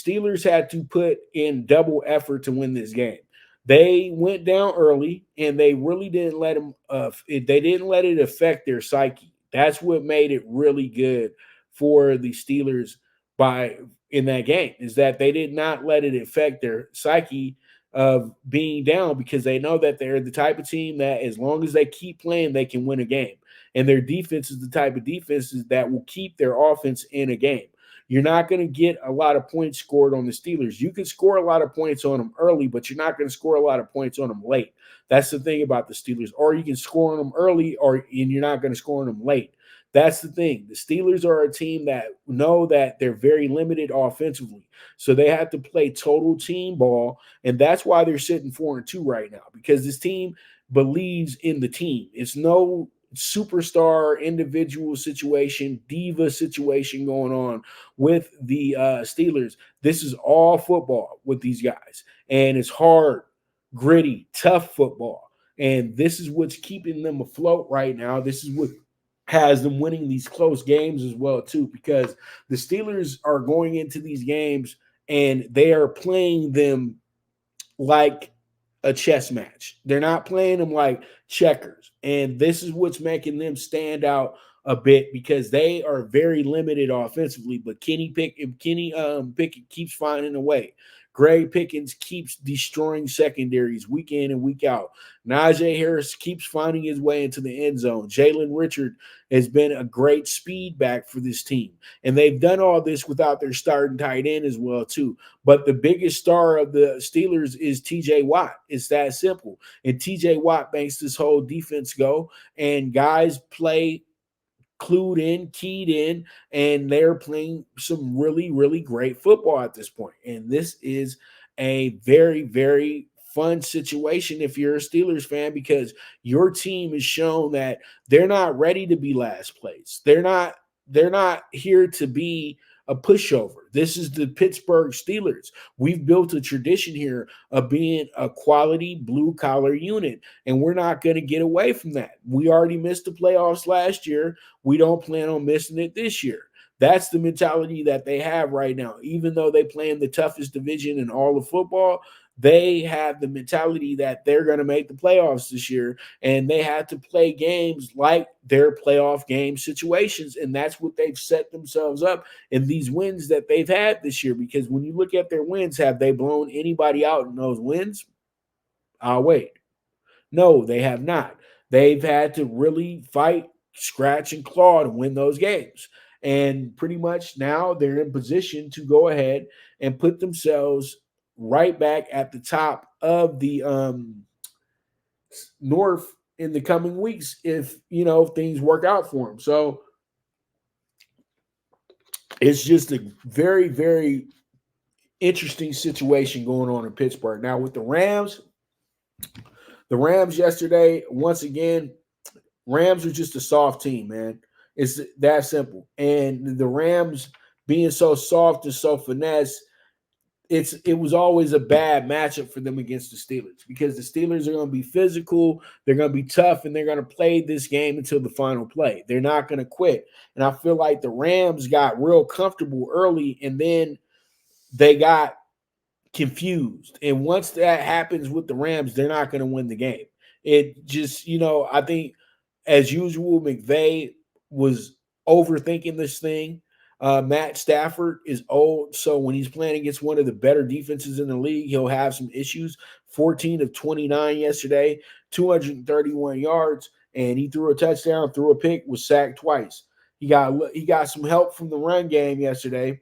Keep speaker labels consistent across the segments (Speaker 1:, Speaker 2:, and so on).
Speaker 1: Steelers had to put in double effort to win this game. They went down early, and they really didn't let them. They didn't let it affect their psyche. That's what made it really good for the Steelers by in that game. Is that they did not let it affect their psyche of being down, because they know that they're the type of team that as long as they keep playing, they can win a game. And their defense is the type of defenses that will keep their offense in a game. You're not going to get a lot of points scored on the Steelers. You can score a lot of points on them early, but you're not going to score a lot of points on them late. That's the thing about the Steelers. Or you can score on them early, and you're not going to score on them late. That's the thing. The Steelers are a team that know that they're very limited offensively. So they have to play total team ball, and that's why they're sitting 4-2 right now, because this team believes in the team. It's no superstar individual situation, diva situation going on with the Steelers. This is all football with these guys, and it's hard, gritty, tough football. And this is what's keeping them afloat right now. This is what has them winning these close games as well too, because the Steelers are going into these games and they are playing them like a chess match. They're not playing them like checkers. And this is what's making them stand out a bit, because they are very limited offensively. But Kenny Pickett keeps finding a way. Gray Pickens keeps destroying secondaries week in and week out. Najee Harris keeps finding his way into the end zone. Jalen Richard has been a great speed back for this team. And they've done all this without their starting tight end as well, too. But the biggest star of the Steelers is T.J. Watt. It's that simple. And T.J. Watt makes this whole defense go. And guys play clued in, keyed in, and they're playing some really, really great football at this point. And this is a very, very fun situation if you're a Steelers fan, because your team has shown that they're not ready to be last place. They're not here to be a pushover. This is the Pittsburgh Steelers. We've built a tradition here of being a quality blue-collar unit, and we're not going to get away from that. We already missed the playoffs last year. We don't plan on missing it this year. That's the mentality that they have right now. Even though they play in the toughest division in all of football, they have the mentality that they're going to make the playoffs this year, and they have to play games like their playoff game situations, and that's what they've set themselves up in these wins that they've had this year. Because when you look at their wins, have they blown anybody out in those wins? I'll wait. No, they have not. They've had to really fight, scratch, and claw to win those games. And pretty much now they're in position to go ahead and put themselves right back at the top of the North in the coming weeks if, things work out for them. So it's just a very, very interesting situation going on in Pittsburgh. Now with the Rams yesterday, once again, Rams are just a soft team, man. It's that simple. And the Rams being so soft and so finesse, it was always a bad matchup for them against the Steelers, because the Steelers are going to be physical, they're going to be tough, and they're going to play this game until the final play. They're not going to quit. And I feel like the Rams got real comfortable early, and then they got confused. And once that happens with the Rams, they're not going to win the game. It just, I think as usual, McVay was overthinking this thing. Matt Stafford is old, so when he's playing against one of the better defenses in the league, he'll have some issues. 14 of 29 yesterday, 231 yards, and he threw a touchdown, threw a pick, was sacked twice. He got some help from the run game yesterday.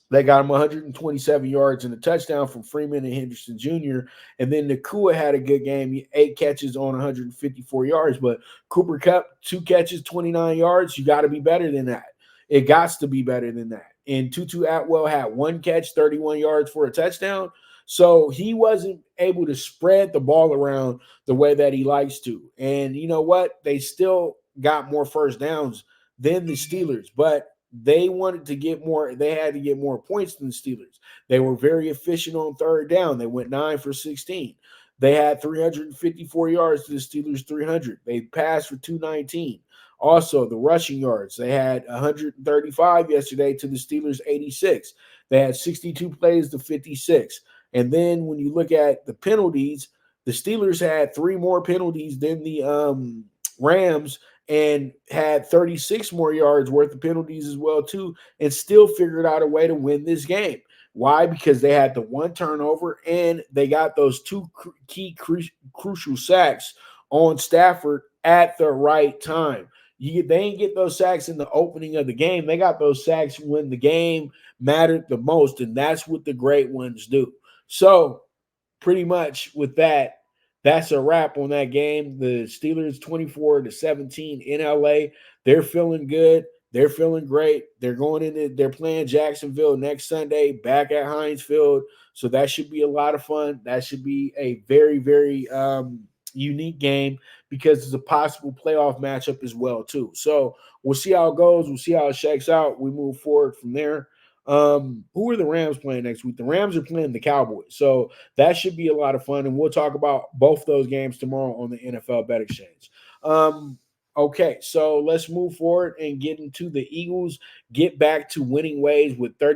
Speaker 1: They got him 127 yards and a touchdown from Freeman and Henderson Jr. And then Nakua had a good game, 8 catches on 154 yards. But Cooper Kupp, 2 catches, 29 yards. You got to be better than that. It got to be better than that. And Tutu Atwell had 1 catch, 31 yards for a touchdown. So he wasn't able to spread the ball around the way that he likes to. And you know what? They still got more first downs than the Steelers, but they wanted to get more. They had to get more points than the Steelers. They were very efficient on third down. They went 9 for 16. They had 354 yards to the Steelers 300. They passed for 219. Also, the rushing yards, they had 135 yesterday to the Steelers 86. They had 62 plays to 56. And then when you look at the penalties, the Steelers had 3 more penalties than the Rams and had 36 more yards worth of penalties as well too, and still figured out a way to win this game. Why? Because they had the 1 turnover and they got those 2 key crucial sacks on Stafford at the right time. They didn't get those sacks in the opening of the game. They got those sacks when the game mattered the most, and that's what the great ones do. So, pretty much with that, that's a wrap on that game. The Steelers 24-17 in LA. They're feeling good. They're feeling great. They're playing Jacksonville next Sunday back at Heinz Field. So that should be a lot of fun. That should be a very, very unique game because it's a possible playoff matchup as well, too. So we'll see how it goes. We'll see how it shakes out. We move forward from there. Who are the Rams playing next week? The Rams are playing the Cowboys. So that should be a lot of fun. And we'll talk about both those games tomorrow on the NFL Bet Exchange. Okay, so let's move forward and get into the Eagles. Get back to winning ways with 30